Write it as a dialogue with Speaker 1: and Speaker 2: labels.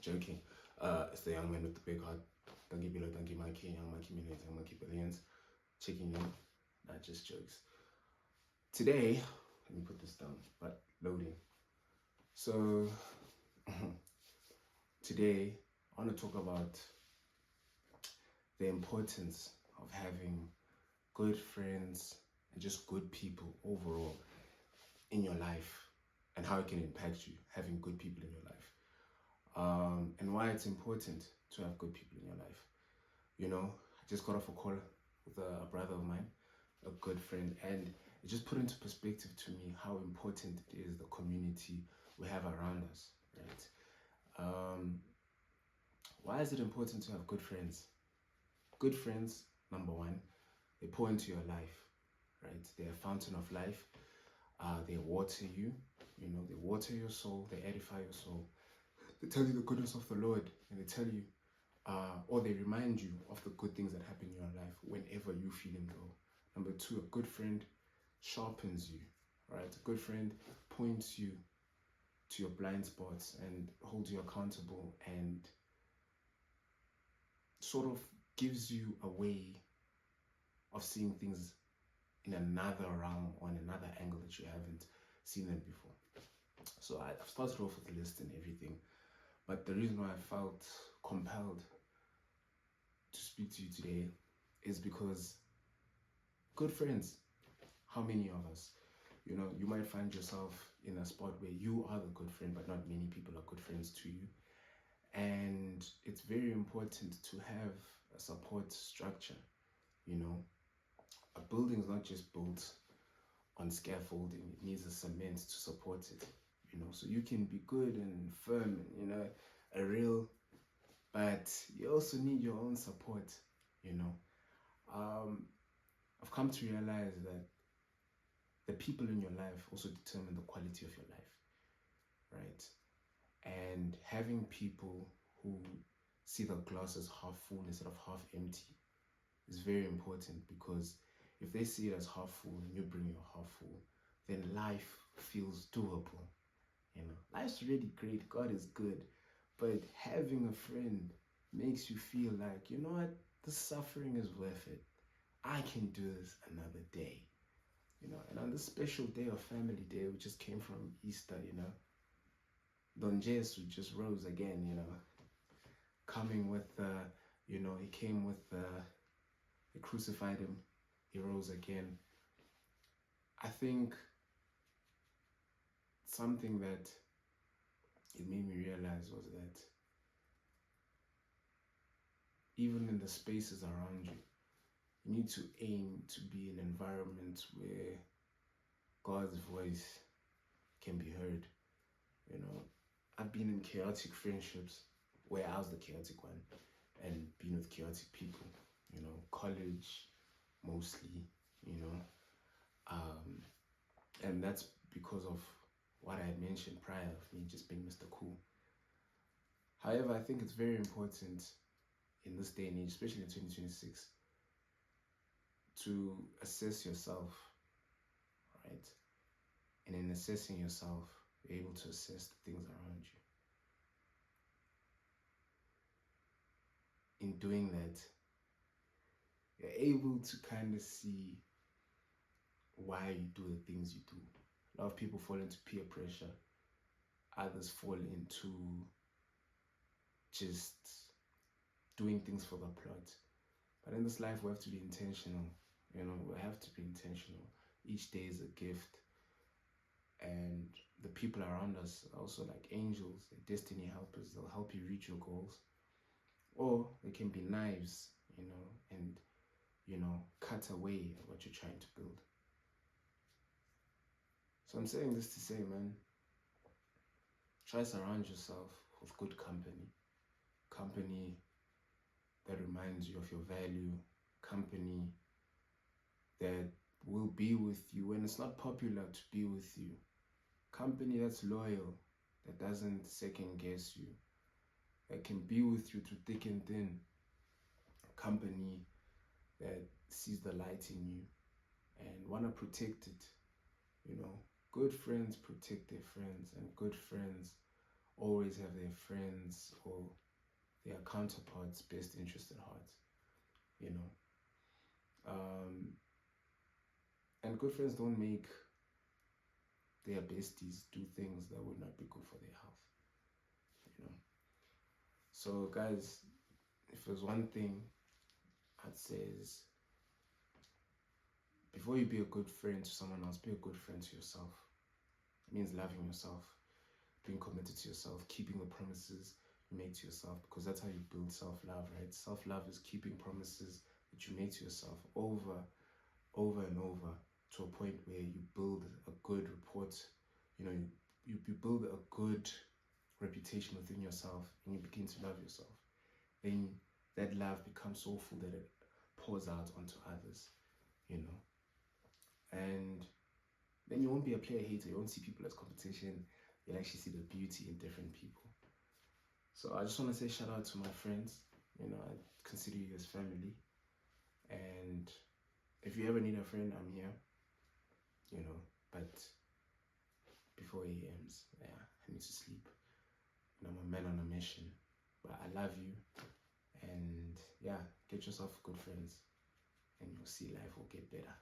Speaker 1: Joking. It's the young man with the big heart. Donkey below, donkey monkey, young monkey millions, young monkey billions. Checking in. Not just jokes. Today, let me put this down, but loading. So, today, I want to talk about the importance of having good friends and just good people overall in your life and how it can impact you, having good people in your life. And why it's important to have good people in your life. You know, I just got off a call with a brother of mine, a good friend, and it just put into perspective to me how important it is, the community we have around us, right? Why is it important to have good friends? Good friends, number one, they pour into your life, right? They're a fountain of life. They water you, you know, they water your soul, they edify your soul. They tell you the goodness of the Lord, and they tell you, or they remind you of the good things that happen in your life whenever you're feeling low. Number two, a good friend sharpens you, right? A good friend points you to your blind spots and holds you accountable and sort of gives you a way of seeing things in another realm or in another angle that you haven't seen them before. So I've started off with the list and everything, but the reason why I felt compelled to speak to you today is because good friends, how many of us, you know, you might find yourself in a spot where you are the good friend, but not many people are good friends to you. And it's very important to have a support structure, you know. A building is not just built on scaffolding, it needs a cement to support it, you know. So you can be good and firm, you know, a real, but you also need your own support, you know. I've come to realize that the people in your life also determine the quality of your life, right? And having people who see the glass as half full instead of half empty is very important, because if they see it as half full and you bring your half full, then life feels doable. You know, life's really great, God is good, but having a friend makes you feel like, you know what, the suffering is worth it. I can do this another day. You know, and on this special day of Family Day, we just came from Easter, you know, Don Jesus just rose again, you know, coming with, you know, he came with, they crucified him, he rose again. I think something that it made me realize was that even in the spaces around you, you need to aim to be in an environment where God's voice can be heard. You know, I've been in chaotic friendships where I was the chaotic one, and been with chaotic people, you know, college mostly, you know, and that's because of what I had mentioned prior of me just being Mr. Cool. However, I think it's very important in this day and age, especially in 2026, to assess yourself, right? And in assessing yourself, you're able to assess the things around you. In doing that, you're able to kind of see why you do the things you do. A lot of people fall into peer pressure. Others fall into just doing things for the plot. But in this life, we have to be intentional. You know, we have to be intentional. Each day is a gift. And the people around us are also like angels, they're destiny helpers. They'll help you reach your goals. Or they can be knives, you know, and, you know, cut away at what you're trying to build. So I'm saying this to say, man, try to surround yourself with good company. Company that reminds you of your value. Company that will be with you when it's not popular to be with you. Company that's loyal, that doesn't second guess you, that can be with you through thick and thin. Company that sees the light in you and want to protect it. You know, good friends protect their friends, and good friends always have their friends or their counterparts' best interest at heart, you know. And good friends don't make their besties do things that would not be good for their health, you know. So guys, if there's one thing I'd say is, before you be a good friend to someone else, be a good friend to yourself. It means loving yourself, being committed to yourself, keeping the promises you make to yourself, because that's how you build self-love, right? Self-love is keeping promises that you make to yourself over and over, to a point where you build a good rapport, you know, you build a good reputation within yourself, and you begin to love yourself. Then that love becomes so full that it pours out onto others, you know. And then you won't be a player hater. You won't see people as competition. You'll actually see the beauty in different people. So I just want to say shout out to my friends. You know, I consider you as family. And if you ever need a friend, I'm here. You know, but before 8 a.m., yeah, I need to sleep. And I'm a man on a mission. But I love you. And yeah, get yourself good friends, and you'll see life will get better.